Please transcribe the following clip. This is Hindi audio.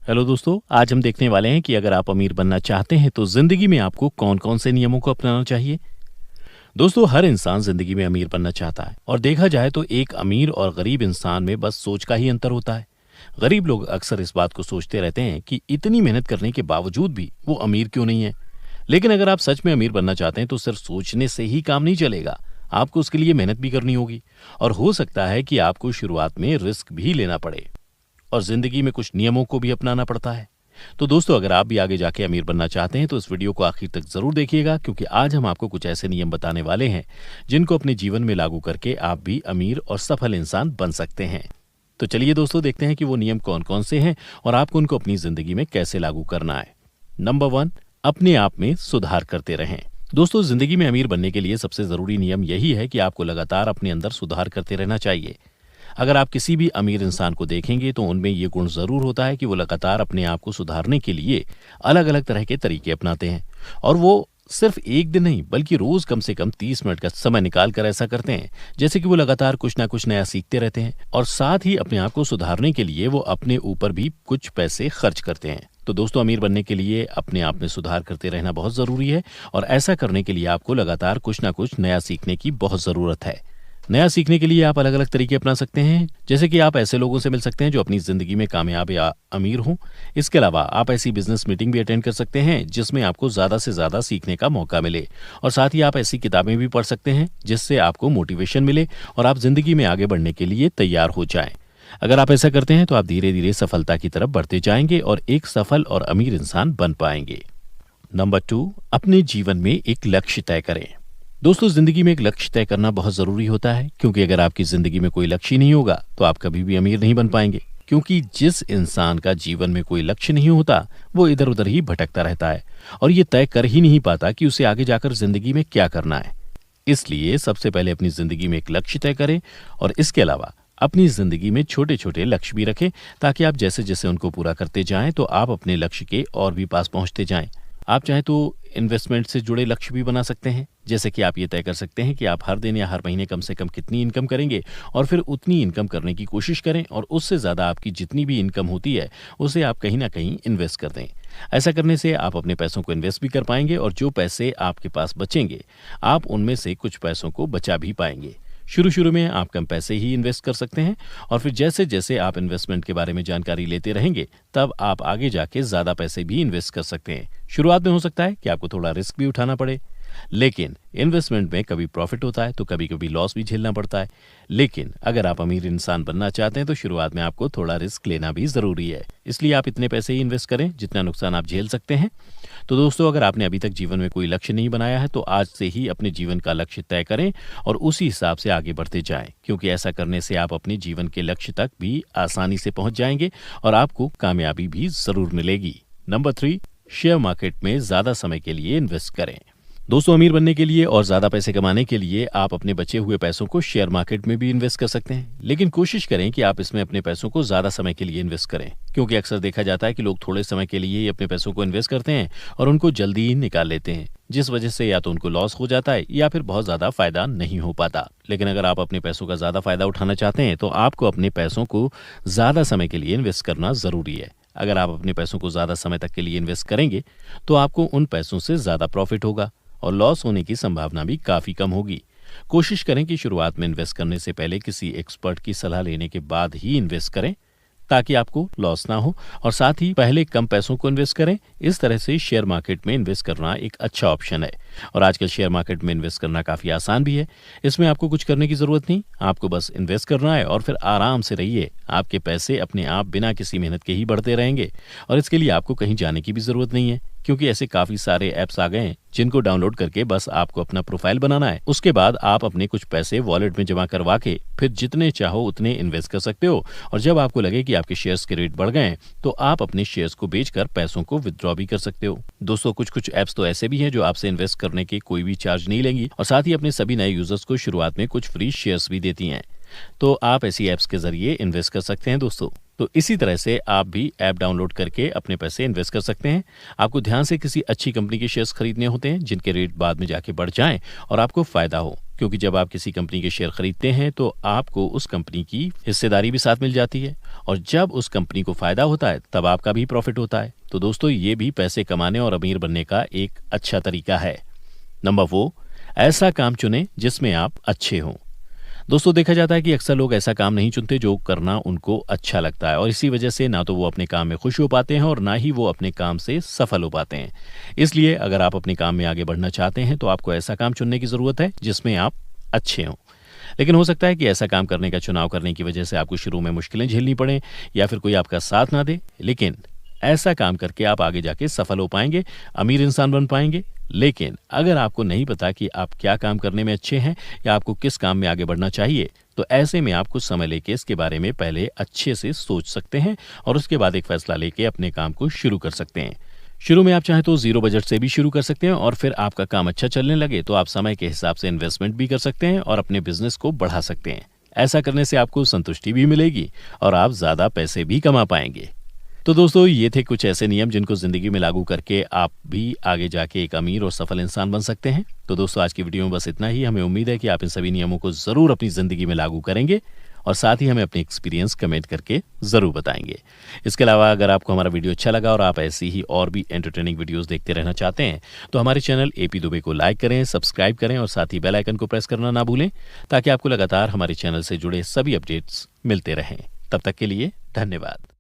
हेलो दोस्तों, आज हम देखने वाले हैं कि अगर आप अमीर बनना चाहते हैं तो जिंदगी में आपको कौन-कौन से नियमों को अपनाना चाहिए। दोस्तों, हर इंसान जिंदगी में अमीर बनना चाहता है और देखा जाए तो एक अमीर और गरीब इंसान में बस सोच का ही अंतर होता है। गरीब लोग अक्सर इस बात को सोचते रहते हैं कि इतनी मेहनत करने के बावजूद भी वो अमीर क्यों नहीं है। लेकिन अगर आप सच में अमीर बनना चाहते हैं तो सिर्फ सोचने से ही काम नहीं चलेगा। आपको उसके लिए मेहनत भी करनी होगी और हो सकता है कि आपको शुरुआत में रिस्क भी लेना पड़े और जिंदगी में कुछ नियमों को भी अपनाना पड़ता है। तो दोस्तों, अगर आप भी आगे जाके अमीर बनना चाहते हैं तो इस वीडियो को आखिर तक जरूर देखिएगा, क्योंकि आज हम आपको कुछ ऐसे नियम बताने वाले हैं जिनको अपने जीवन में लागू करके आप भी अमीर और सफल इंसान बन सकते हैं। तो चलिए दोस्तों, देखते हैं कि वो नियम कौन कौन से हैं और आपको उनको अपनी जिंदगी में कैसे लागू करना है। नंबर 1, अपने आप में सुधार करते रहें। दोस्तों, जिंदगी में अमीर बनने के लिए सबसे जरूरी नियम यही है कि आपको लगातार अपने अंदर सुधार करते रहना चाहिए। अगर आप किसी भी अमीर इंसान को देखेंगे तो उनमें ये गुण जरूर होता है कि वो लगातार अपने आप को सुधारने के लिए अलग अलग तरह के तरीके अपनाते हैं और वो सिर्फ एक दिन नहीं बल्कि रोज कम से कम 30 मिनट का समय निकाल कर ऐसा करते हैं। जैसे कि वो लगातार कुछ ना कुछ नया सीखते रहते हैं और साथ ही अपने आप को सुधारने के लिए वो अपने ऊपर भी कुछ पैसे खर्च करते हैं। तो दोस्तों, अमीर बनने के लिए अपने आप में सुधार करते रहना बहुत जरूरी है और ऐसा करने के लिए आपको लगातार कुछ ना कुछ नया सीखने की बहुत जरूरत है। नया सीखने के लिए आप अलग अलग तरीके अपना सकते हैं, जैसे कि आप ऐसे लोगों से मिल सकते हैं जो अपनी जिंदगी में कामयाब या अमीर हों। इसके अलावा आप ऐसी बिजनेस मीटिंग भी अटेंड कर सकते हैं जिसमें आपको ज्यादा से ज्यादा सीखने का मौका मिले और साथ ही आप ऐसी किताबें भी पढ़ सकते हैं जिससे आपको मोटिवेशन मिले और आप जिंदगी में आगे बढ़ने के लिए तैयार हो जाएं। अगर आप ऐसा करते हैं तो आप धीरे धीरे सफलता की तरफ बढ़ते जाएंगे और एक सफल और अमीर इंसान बन पाएंगे। नंबर 2, अपने जीवन में एक लक्ष्य तय करें। दोस्तों, जिंदगी में एक लक्ष्य तय करना बहुत जरूरी होता है, क्योंकि अगर आपकी जिंदगी में कोई लक्ष्य नहीं होगा तो आप कभी भी अमीर नहीं बन पाएंगे। क्योंकि जिस इंसान का जीवन में कोई लक्ष्य नहीं होता वो इधर उधर ही भटकता रहता है और ये तय कर ही नहीं पाता कि उसे आगे जाकर जिंदगी में क्या करना है। इसलिए सबसे पहले अपनी जिंदगी में एक लक्ष्य तय करें और इसके अलावा अपनी जिंदगी में छोटे छोटे लक्ष्य भी रखें, ताकि आप जैसे जैसे उनको पूरा करते जाएं तो आप अपने लक्ष्य के और भी पास पहुंचते जाएं। आप चाहे तो इन्वेस्टमेंट से जुड़े लक्ष्य भी बना सकते हैं, जैसे कि आप ये तय कर सकते हैं कि आप हर दिन या हर महीने कम से कम कितनी इनकम करेंगे और फिर उतनी इनकम करने की कोशिश करें और उससे ज़्यादा आपकी जितनी भी इनकम होती है उसे आप कहीं ना कहीं इन्वेस्ट कर दें। ऐसा करने से आप अपने पैसों को इन्वेस्ट भी कर पाएंगे और जो पैसे आपके पास बचेंगे आप उनमें से कुछ पैसों को बचा भी पाएंगे। शुरू शुरू में आप कम पैसे ही इन्वेस्ट कर सकते हैं और फिर जैसे जैसे आप इन्वेस्टमेंट के बारे में जानकारी लेते रहेंगे तब आप आगे जाके ज्यादा पैसे भी इन्वेस्ट कर सकते हैं। शुरुआत में हो सकता है कि आपको थोड़ा रिस्क भी उठाना पड़े, लेकिन इन्वेस्टमेंट में कभी प्रॉफिट होता है तो कभी कभी लॉस भी झेलना पड़ता है। लेकिन अगर आप अमीर इंसान बनना चाहते हैं तो शुरुआत में आपको थोड़ा रिस्क लेना भी जरूरी है, इसलिए आप इतने पैसे ही इन्वेस्ट करें जितना नुकसान आप झेल सकते हैं। तो दोस्तों, अगर आपने अभी तक जीवन में कोई लक्ष्य नहीं बनाया है तो आज से ही अपने जीवन का लक्ष्य तय करें और उसी हिसाब से आगे बढ़ते जाएं, क्योंकि ऐसा करने से आप अपने जीवन के लक्ष्य तक भी आसानी से पहुंच जाएंगे और आपको कामयाबी भी जरूर मिलेगी। नंबर 3, शेयर मार्केट में ज्यादा समय के लिए इन्वेस्ट करें। दोस्तों, अमीर बनने के लिए और ज्यादा पैसे कमाने के लिए आप अपने बचे हुए पैसों को शेयर मार्केट में भी इन्वेस्ट कर सकते हैं, लेकिन कोशिश करें कि आप इसमें अपने पैसों को ज्यादा समय के लिए इन्वेस्ट करें, क्योंकि अक्सर देखा जाता है कि लोग थोड़े समय के लिए ही अपने पैसों को इन्वेस्ट करते हैं और उनको जल्दी ही निकाल लेते हैं, जिस वजह से या तो उनको लॉस हो जाता है या फिर बहुत ज्यादा फायदा नहीं हो पाता। लेकिन अगर आप अपने पैसों का ज्यादा फायदा उठाना चाहते हैं तो आपको अपने पैसों को ज्यादा समय के लिए इन्वेस्ट करना जरूरी है। अगर आप अपने पैसों को ज्यादा समय तक के लिए इन्वेस्ट करेंगे तो आपको उन पैसों से ज्यादा प्रॉफिट होगा और लॉस होने की संभावना भी काफी कम होगी। कोशिश करें कि शुरुआत में इन्वेस्ट करने से पहले किसी एक्सपर्ट की सलाह लेने के बाद ही इन्वेस्ट करें, ताकि आपको लॉस ना हो और साथ ही पहले कम पैसों को इन्वेस्ट करें। इस तरह से शेयर मार्केट में इन्वेस्ट करना एक अच्छा ऑप्शन है और आजकल शेयर मार्केट में इन्वेस्ट करना काफी आसान भी है। इसमें आपको कुछ करने की जरूरत नहीं, आपको बस इन्वेस्ट करना है और फिर आराम से रहिए। आपके पैसे अपने आप बिना किसी मेहनत के ही बढ़ते रहेंगे और इसके लिए आपको कहीं जाने की भी जरूरत नहीं है, क्योंकि ऐसे काफी सारे ऐप्स आ गए हैं जिनको डाउनलोड करके बस आपको अपना प्रोफाइल बनाना है। उसके बाद आप अपने कुछ पैसे वॉलेट में जमा करवा के फिर जितने चाहो उतने इन्वेस्ट कर सकते हो और जब आपको लगे कि आपके शेयर्स के रेट बढ़ गए हैं तो आप अपने शेयर्स को बेचकर पैसों को विथड्रॉ भी कर सकते हो। दोस्तों, कुछ ऐप्स तो ऐसे भी हैं जो आपसे इन्वेस्ट करने के कोई भी चार्ज नहीं लेंगी और साथ ही अपने सभी नए यूजर्स को शुरुआत में कुछ फ्री शेयर्स भी देती हैं। तो आप ऐसी ऐप्स के जरिए इन्वेस्ट कर सकते हैं दोस्तों। तो इसी तरह से आप भी ऐप डाउनलोड करके अपने पैसे इन्वेस्ट कर सकते हैं। आपको ध्यान से किसी अच्छी कंपनी के शेयर्स खरीदने होते हैं जिनके रेट बाद में जाके बढ़ जाएं और आपको फायदा हो। क्योंकि जब आप किसी कंपनी के शेयर खरीदते हैं तो आपको उस कंपनी की हिस्सेदारी भी साथ मिल जाती है, और जब उस कंपनी को फायदा होता है तब आपका भी प्रॉफिट होता है। तो दोस्तों, ये भी पैसे कमाने और अमीर बनने का एक अच्छा तरीका है। नंबर 4, ऐसा काम चुनें जिसमें आप अच्छे हों। दोस्तों, देखा जाता है कि अक्सर लोग ऐसा काम नहीं चुनते जो करना उनको अच्छा लगता है, और इसी वजह से ना तो वो अपने काम में खुश हो पाते हैं और ना ही वो अपने काम से सफल हो पाते हैं। इसलिए अगर आप अपने काम में आगे बढ़ना चाहते हैं तो आपको ऐसा काम चुनने की जरूरत है जिसमें आप अच्छे हों। लेकिन हो सकता है कि ऐसा काम करने का चुनाव करने की वजह से आपको शुरू में मुश्किलें झेलनी पड़े या फिर कोई आपका साथ ना दे, लेकिन ऐसा काम करके आप आगे जाके सफल हो पाएंगे, अमीर इंसान बन पाएंगे। लेकिन अगर आपको नहीं पता कि आप क्या काम करने में अच्छे हैं या आपको किस काम में आगे बढ़ना चाहिए, तो ऐसे में आप कुछ समय लेके इसके बारे में पहले अच्छे से सोच सकते हैं और उसके बाद एक फैसला लेके अपने काम को शुरू कर सकते हैं। शुरू में आप चाहें तो 0 बजट से भी शुरू कर सकते हैं, और फिर आपका काम अच्छा चलने लगे तो आप समय के हिसाब से इन्वेस्टमेंट भी कर सकते हैं और अपने बिजनेस को बढ़ा सकते हैं। ऐसा करने से आपको संतुष्टि भी मिलेगी और आप ज्यादा पैसे भी कमा पाएंगे। तो दोस्तों, ये थे कुछ ऐसे नियम जिनको जिंदगी में लागू करके आप भी आगे जाके एक अमीर और सफल इंसान बन सकते हैं। तो दोस्तों, आज की वीडियो में बस इतना ही। हमें उम्मीद है कि आप इन सभी नियमों को जरूर अपनी जिंदगी में लागू करेंगे और साथ ही हमें अपने एक्सपीरियंस कमेंट करके जरूर बताएंगे। इसके अलावा अगर आपको हमारा वीडियो अच्छा लगा और आप ऐसी ही और भी एंटरटेनिंग वीडियोस देखते रहना चाहते हैं तो हमारे चैनल एपी दुबे को लाइक करें, सब्सक्राइब करें और साथ ही बेल आइकन को प्रेस करना ना भूलें, ताकि आपको लगातार हमारे चैनल से जुड़े सभी अपडेट्स मिलते रहें। तब तक के लिए धन्यवाद।